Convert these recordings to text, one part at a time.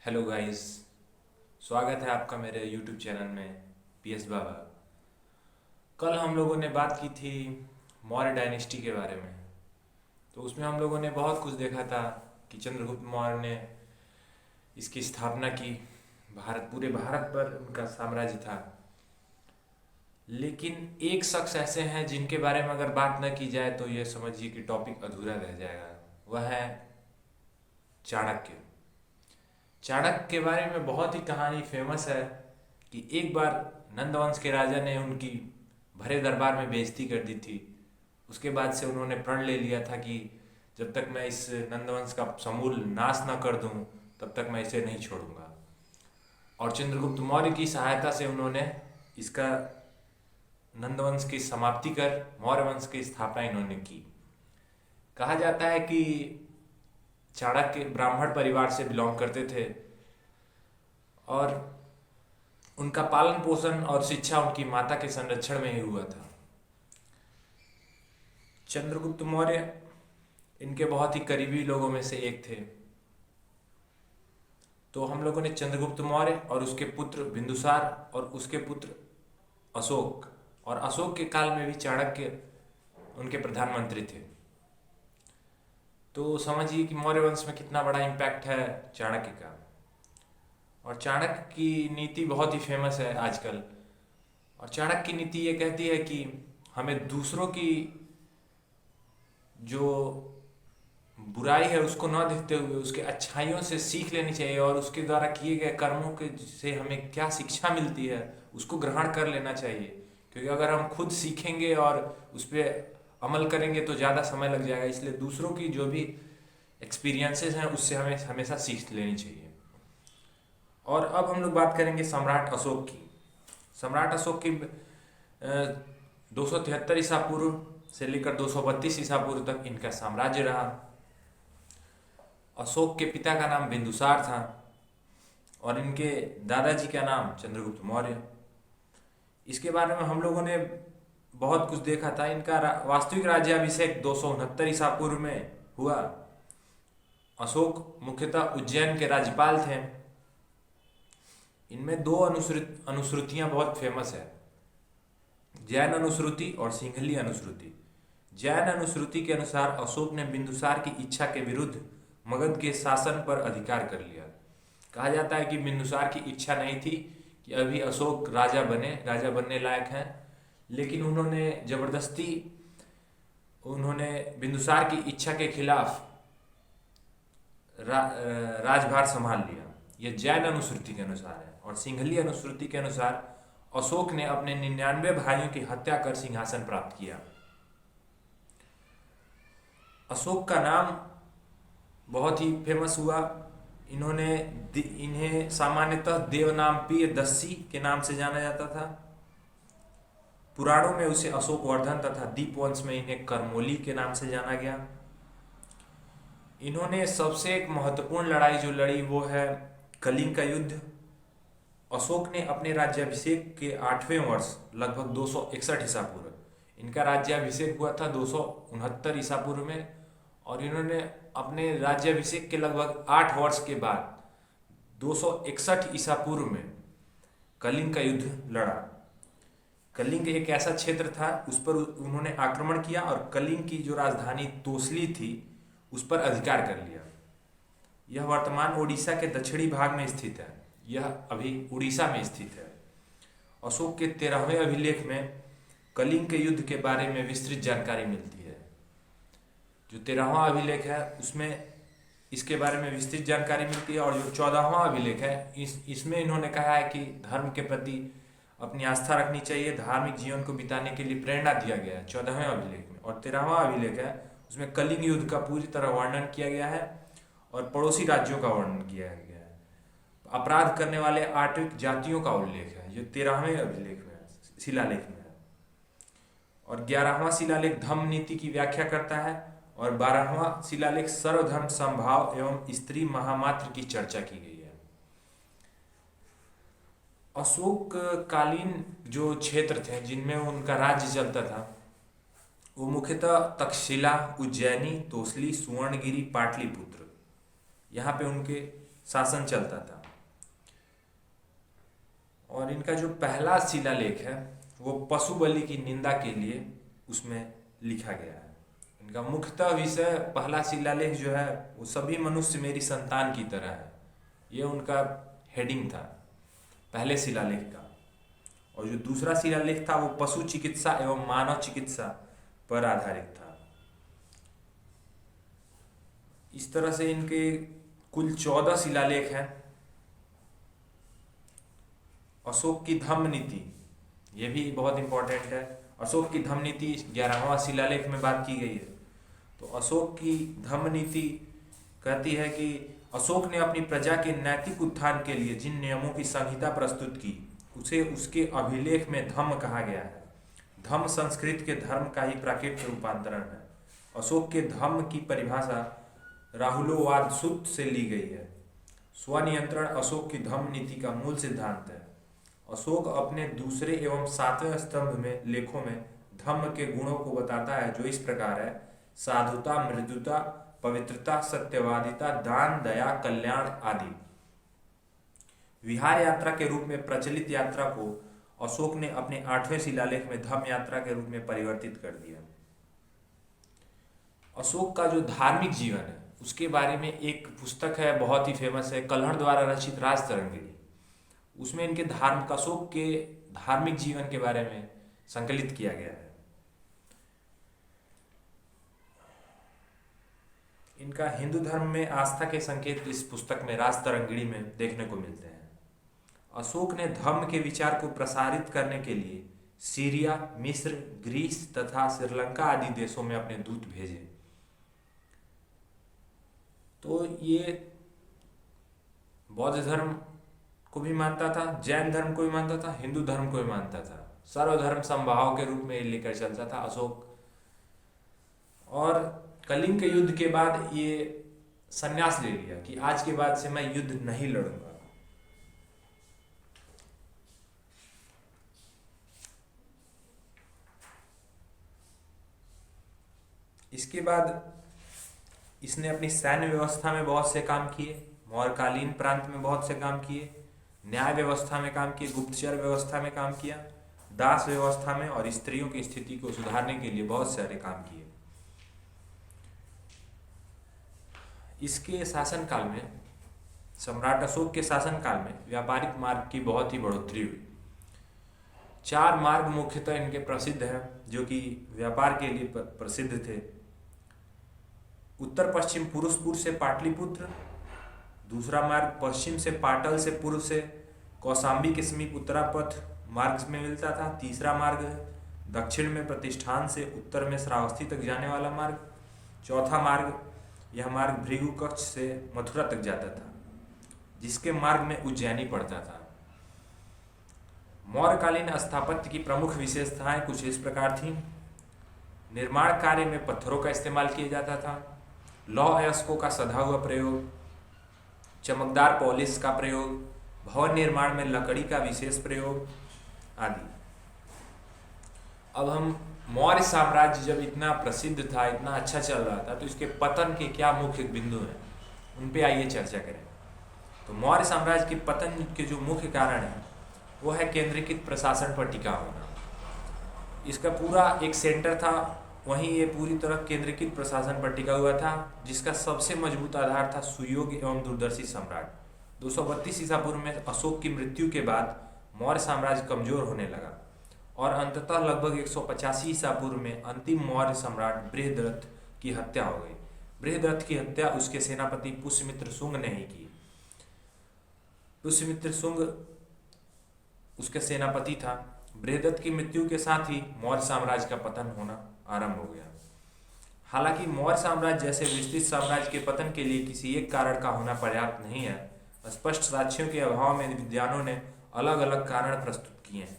Hello guys. स्वागत है आपका मेरे यूट्यूब चैनल में पीएस बाबा। कल हम लोगों ने बात की थी मौर्य डायनेस्टी के बारे में। तो उसमें हम लोगों ने बहुत कुछ देखा था कि चंद्रगुप्त मौर्य ने इसकी स्थापना की। पूरे भारत पर उनका साम्राज्य था। लेकिन एक शख्स ऐसे हैं जिनके बारे में अगर बात न की जाए तो ये समझिए कि टॉपिक अधूरा रह जाएगा। वह है चाणक्य। चाणक्य के बारे में बहुत ही कहानी फेमस है कि एक बार नंदवंश के राजा ने उनकी भरे दरबार में बेइज्जती कर दी थी। उसके बाद से उन्होंने प्रण ले लिया था कि जब तक मैं इस नंदवंश का समूल नाश न कर दूं तब तक मैं इसे नहीं छोड़ूंगा। और चंद्रगुप्त मौर्य की सहायता से उन्होंने इसका नंदवंश की समाप्ति कर मौर्य वंश की स्थापना इन्होंने की। कहा जाता है कि चाणक्य ब्राह्मण परिवार से बिलोंग करते थे और उनका पालन पोषण और शिक्षा उनकी माता के संरक्षण में ही हुआ था। चंद्रगुप्त मौर्य इनके बहुत ही करीबी लोगों में से एक थे। तो हम लोगों ने चंद्रगुप्त मौर्य और उसके पुत्र बिंदुसार और उसके पुत्र अशोक, और अशोक के काल में भी चाणक्य उनके प्रधानमंत्री थे। तो समझिए कि मौर्य वंश में कितना बड़ा इम्पैक्ट है चाणक्य का। और चाणक्य की नीति बहुत ही फेमस है आजकल। और चाणक्य की नीति ये कहती है कि हमें दूसरों की जो बुराई है उसको न देखते हुए उसके अच्छाइयों से सीख लेनी चाहिए, और उसके द्वारा किए गए कर्मों के से हमें क्या शिक्षा मिलती है उसको ग्रहण कर लेना चाहिए। क्योंकि अगर हम खुद सीखेंगे और उस पर अमल करेंगे तो ज़्यादा समय लग जाएगा। इसलिए दूसरों की जो भी एक्सपीरियंसेस हैं उससे हमें हमेशा सीख लेनी चाहिए। और अब हम लोग बात करेंगे सम्राट अशोक की। सम्राट अशोक की 273 ईसा पूर्व से लेकर 232 ईसा पूर्व तक इनका साम्राज्य रहा। अशोक के पिता का नाम बिंदुसार था और इनके दादाजी का नाम चंद्रगुप्त मौर्य। इसके बारे में हम लोगों ने बहुत कुछ देखा था। इनका वास्तविक राज्याभिषेक 269 ईसा पूर्व में हुआ। अशोक मुख्यतः उज्जैन के राज्यपाल थे। इनमें दो अनुश्रुतियां बहुत फेमस है, जैन अनुश्रुति और सिंहली अनुश्रुति। जैन अनुश्रुति के अनुसार अशोक ने बिंदुसार की इच्छा के विरुद्ध मगध के शासन पर अधिकार कर लिया। कहा जाता है कि बिंदुसार की इच्छा नहीं थी कि अभी अशोक राजा बनने लायक हैं, लेकिन उन्होंने बिंदुसार की इच्छा के खिलाफ राजभार संभाल लिया। यह जैन अनुश्रुति के अनुसार है। और सिंहली अनुश्रुति के अनुसार अशोक ने अपने 99 भाइयों की हत्या कर सिंहासन प्राप्त किया। अशोक का नाम बहुत ही फेमस हुआ। इन्हें सामान्यतः देवनामपीय दस्सी के नाम से जाना जाता था। पुराणों में उसे अशोक वर्धन तथा दीपवंश में इन्हें करमोली के नाम से जाना गया। इन्होंने सबसे एक महत्वपूर्ण लड़ाई जो लड़ी वो है कलिंग का युद्ध। अशोक ने अपने राज्याभिषेक के 8वें वर्ष लगभग 261 ईसा पूर्व, इनका राज्याभिषेक हुआ था 269 ईसा पूर्व में, और इन्होंने अपने राज्याभिषेक के लगभग 8 वर्ष के बाद 261 ईसा पूर्व में कलिंग का युद्ध लड़ा। कलिंग एक ऐसा क्षेत्र था उस पर उन्होंने आक्रमण किया और कलिंग की जो राजधानी तोसली थी उस पर अधिकार कर लिया। यह वर्तमान ओडिशा के दक्षिणी भाग में स्थित है। यह अभी उड़ीसा में स्थित है। अशोक के 13वें अभिलेख में कलिंग के युद्ध के बारे में विस्तृत जानकारी मिलती है। जो 13वां अभिलेख है उसमें इसके बारे में विस्तृत जानकारी मिलती है, और जो 14वां अभिलेख है इसमें इन्होंने कहा है कि धर्म के प्रति अपनी आस्था रखनी चाहिए, धार्मिक जीवन को बिताने के लिए प्रेरणा दिया गया है 14वें अभिलेख में। और 13वां अभिलेख है उसमें कलिंग युद्ध का पूरी तरह वर्णन किया गया है और पड़ोसी राज्यों का वर्णन किया गया है। अपराध करने वाले आर्थिक जातियों का उल्लेख है जो 13वें अभिलेख में शिलालेख में है। और 11वां शिलालेख धम्म नीति की व्याख्या करता है, और 12वां शिलालेख सर्वधर्म समभाव एवं स्त्री महामात्र की चर्चा की गई है। अशोक कालीन जो क्षेत्र थे जिनमें उनका राज्य चलता था वो मुख्यतः तक्षशिला, उज्जैनी, तोसली, सुवर्णगिरी, पाटलिपुत्र, यहाँ पे उनके शासन चलता था। और इनका जो पहला शिलालेख है वो पशु बलि की निंदा के लिए उसमें लिखा गया है। इनका मुख्यतः विषय, पहला शिलालेख जो है वो सभी मनुष्य मेरी संतान की तरह है, ये उनका हेडिंग था पहले शिलालेख का। और जो दूसरा शिलालेख था वो पशु चिकित्सा एवं मानव चिकित्सा पर आधारित था। इस तरह से इनके कुल 14 शिलालेख हैं। अशोक की धम्म नीति, ये भी बहुत इंपॉर्टेंट है। अशोक की धम्म नीति 11वां शिलालेख में बात की गई है। तो अशोक की धम्म नीति कहती है कि अशोक ने अपनी प्रजा के नैतिक उत्थान के लिए जिन नियमों की संहिता प्रस्तुत की उसे उसके अभिलेख में धम्म कहा गया है। धम्म संस्कृत के धर्म का ही प्राकृत रूपांतरण है। अशोक के धम्म की परिभाषा राहुलोवाद सूत्र से ली गई है। स्वनियंत्रण अशोक की धम्म नीति का मूल सिद्धांत है। अशोक अपने दूसरे एवं 7वें स्तंभ में लेखों में धम्म के गुणों को बताता है, जो इस प्रकार है: साधुता, मृदुता, पवित्रता, सत्यवादिता, दान, दया, कल्याण आदि। विहार यात्रा के रूप में प्रचलित यात्रा को अशोक ने अपने 8वें शिलालेख में धम्म यात्रा के रूप में परिवर्तित कर दिया। अशोक का जो धार्मिक जीवन है उसके बारे में एक पुस्तक है, बहुत ही फेमस है, कल्हड़ द्वारा रचित राजतरंगिणी। उसमें इनके अशोक के धार्मिक जीवन के बारे में संकलित किया गया है। इनका हिंदू धर्म में आस्था के संकेत इस पुस्तक में राजतरंगिणी में देखने को मिलते हैं। अशोक ने धम्म के विचार को प्रसारित करने के लिए सीरिया, मिस्र, ग्रीस तथा श्रीलंका आदि देशों में अपने दूत भेजे। तो ये बौद्ध धर्म को भी मानता था, जैन धर्म को भी मानता था, हिंदू धर्म को भी मानता था। सर्वधर्म समभाव के रूप में लेकर चलता था अशोक। और कलिंग के युद्ध के बाद ये संन्यास ले लिया कि आज के बाद से मैं युद्ध नहीं लड़ूंगा। इसके बाद इसने अपनी सैन्य व्यवस्था में बहुत से काम किए, मौर्यकालीन प्रांत में बहुत से काम किए, न्याय व्यवस्था में काम किए, गुप्तचर व्यवस्था में काम किया, दास व्यवस्था में, और स्त्रियों की स्थिति को सुधारने के लिए बहुत सारे काम किए। इसके शासनकाल में, सम्राट अशोक के शासनकाल में व्यापारिक मार्ग की बहुत ही बढ़ोतरी हुई। 4 मार्ग मुख्यतः इनके प्रसिद्ध हैं जो कि व्यापार के लिए प्रसिद्ध थे। उत्तर पश्चिम पुरुषपुर से पाटलिपुत्र, दूसरा मार्ग पश्चिम से पाटल से पूर्व से कौशाम्बी के समीप उत्तरापथ मार्ग में मिलता था। तीसरा मार्ग दक्षिण में प्रतिष्ठान से उत्तर में श्रावस्ती तक जाने वाला मार्ग। चौथा मार्ग, यह मार्ग भृगु कक्ष से मथुरा तक जाता था, जिसके मार्ग में उज्जैनी पड़ता था। मौर्यकालीन स्थापत्य की प्रमुख विशेषताएं कुछ इस प्रकार थीं। निर्माण कार्य में पत्थरों का इस्तेमाल किया जाता था, लौह अयस्कों का सधा हुआ प्रयोग, चमकदार पॉलिश का प्रयोग, भवन निर्माण में लकड़ी का विशेष प्रयोग आदि। अब हम मौर्य साम्राज्य जब इतना प्रसिद्ध था, इतना अच्छा चल रहा था, तो इसके पतन के क्या मुख्य बिंदु हैं, उन पे आइए चर्चा करें। तो मौर्य साम्राज्य के पतन के जो मुख्य कारण है वो है केंद्रीकृत प्रशासन पर टिका होना। इसका पूरा एक सेंटर था, वहीं ये पूरी तरह केंद्रीकृत प्रशासन पर टिका हुआ था, जिसका सबसे मजबूत आधार था सुयोग्य एवं दूरदर्शी सम्राट। 232 ईसा पूर्व में अशोक की मृत्यु के बाद मौर्य साम्राज्य कमजोर होने लगा और अंततः लगभग 185 ईसा पूर्व में अंतिम मौर्य सम्राट बृहद्रथ की हत्या हो गई। बृहद्रथ की हत्या उसके सेनापति पुष्यमित्र शुंग ने ही की। पुष्यमित्र शुंग उसके सेनापति था। बृहद्रथ की मृत्यु के साथ ही मौर्य साम्राज्य का पतन होना आरंभ हो गया। हालांकि मौर्य साम्राज्य जैसे विस्तृत साम्राज्य के पतन के लिए किसी एक कारण का होना पर्याप्त नहीं है। स्पष्ट साक्ष्यों के अभाव में विद्वानों ने अलग अलग कारण प्रस्तुत किए हैं।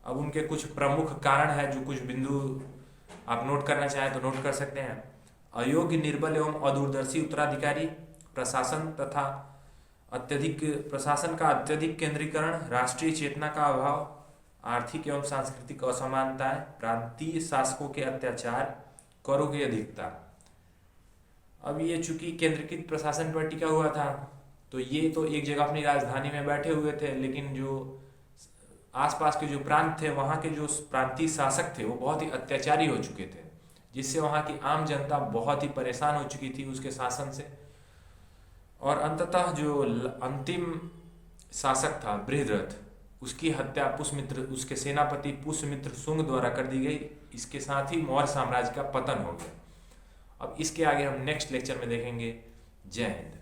अब उनके कुछ प्रमुख कारण है, जो कुछ बिंदु आप नोट करना चाहें तो नोट कर सकते हैं। अयोग्य, निर्बल एवं अदूरदर्शी उत्तराधिकारी, प्रशासन तथा प्रशासन का अत्यधिक केंद्रीकरण, राष्ट्रीय चेतना का अभाव, आर्थिक एवं सांस्कृतिक असमानताएं, प्रांतीय शासकों के अत्याचार, करों की अधिकता। अब ये चूंकि केंद्रीकृत प्रशासन पर टिका हुआ था तो ये तो एक जगह अपनी राजधानी में बैठे हुए थे, लेकिन जो आसपास के जो प्रांत थे, वहाँ के जो प्रांतीय शासक थे वो बहुत ही अत्याचारी हो चुके थे, जिससे वहाँ की आम जनता बहुत ही परेशान हो चुकी थी उसके शासन से। और अंततः जो अंतिम शासक था बृहद्रथ, उसकी हत्या पुष्यमित्र, उसके सेनापति पुष्यमित्र शुंग द्वारा कर दी गई। इसके साथ ही मौर्य साम्राज्य का पतन हो गया। अब इसके आगे हम नेक्स्ट लेक्चर में देखेंगे। जय हिंद।